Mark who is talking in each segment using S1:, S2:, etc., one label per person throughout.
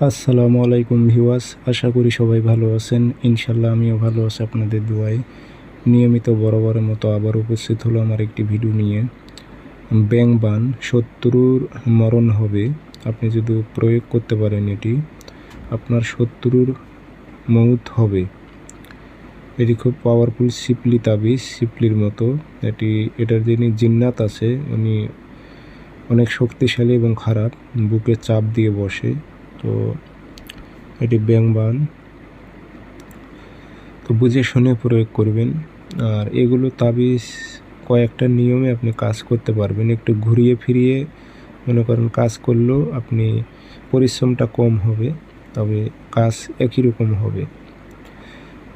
S1: আসসালামু আলাইকুম ভিউয়ার্স, আশা করি সবাই ভালো আছেন। ইনশাল্লাহ আমিও ভালো আছি আপনাদের দোয়ায়। নিয়মিত বরাবরের মতো আবার উপস্থিত হলো আমার একটি ভিডিও নিয়ে। ব্যাং বান শত্রুর মরণ হবে, আপনি যদি প্রয়োগ করতে পারেন এটি আপনার শত্রুর মৌত হবে। এটি খুব পাওয়ারফুল শিপলি তাবিজ, শিপলির মতো। এটার যিনি জিন্নাত আছে উনি অনেক শক্তিশালী এবং খারাপ, বুকে চাপ দিয়ে বসে। তো এটি ব্যাং বান, তো বুঝে শুনে প্রয়োগ করবেন। আর এগুলো তাবিজ কয়েকটা নিয়মে আপনি কাজ করতে পারবেন। একটু ঘুরিয়ে ফিরিয়ে মনে করেন কাজ করলেও আপনি পরিশ্রমটা কম হবে, তবে কাজ একই রকম হবে।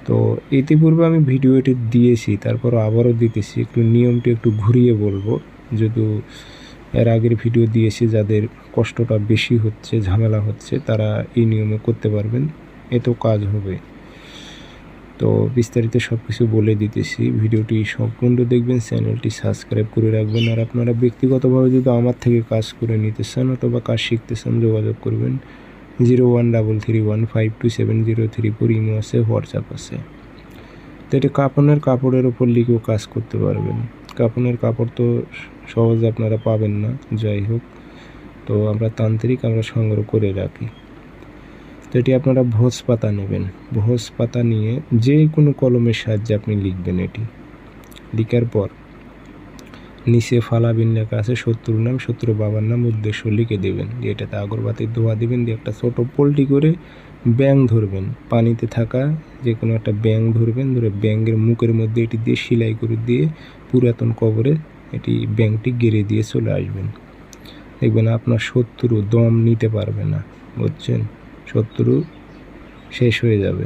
S1: তো ইতিপূর্বে আমি ভিডিওটি দিয়েছি, তারপর আবারও দিতেছি, একটু নিয়মটি একটু ঘুরিয়ে বলবো। যদিও এর আগের ভিডিও দিয়েছি, যাদের কষ্টটা বেশি হচ্ছে, ঝামেলা হচ্ছে, তারা এই নিয়মে করতে পারবেন, এতেও কাজ হবে। তো বিস্তারিত সব কিছু বলে দিতেছি, ভিডিওটি সম্পূর্ণ দেখবেন, চ্যানেলটি সাবস্ক্রাইব করে রাখবেন। আর আপনারা ব্যক্তিগতভাবে যদি আমার থেকে কাজ করে নিতে চান অথবা কাজ শিখতে চান, যোগাযোগ করবেন 0133152703 ইমো আছে, হোয়াটসঅ্যাপ আছে। তো এটা কাপড়ের ওপর লিখেও কাজ করতে পারবেন। কাপড়ের কাপড় তো সহজে আপনারা পাবেন না, যাই হোক। তো আমরা তান্ত্রিক, আমরা সংগ্রহ করে রাখি। তো এটি আপনারা ভোজ পাতা নেবেন। ভোজ পাতা নিয়ে যে কোনো কলমের সাহায্যে আপনি লিখবেন। এটি লিখার পর নিচে ফালাবিন লেখা আছে, শত্রুর নাম, শত্রু বাবার নাম, উদ্দেশ্য লিখে দেবেন। দিয়ে এটাতে আগরবাতির ধোয়া দিবেন। দিয়ে একটা ছোটো পোল্ট্রি করে ব্যাং ধরবেন, পানিতে থাকা যে কোনো একটা ব্যাং ধরবেন। ধরে ব্যাঙের মুখের মধ্যে এটি দিয়ে সেলাই করে দিয়ে পুরাতন কবরে এটি ব্যাংটি গেড়ে দিয়ে চলে আসবেন। দেখবেন আপনার শত্রু দম নিতে পারবে না, বুঝছেন? শত্রু শেষ হয়ে যাবে।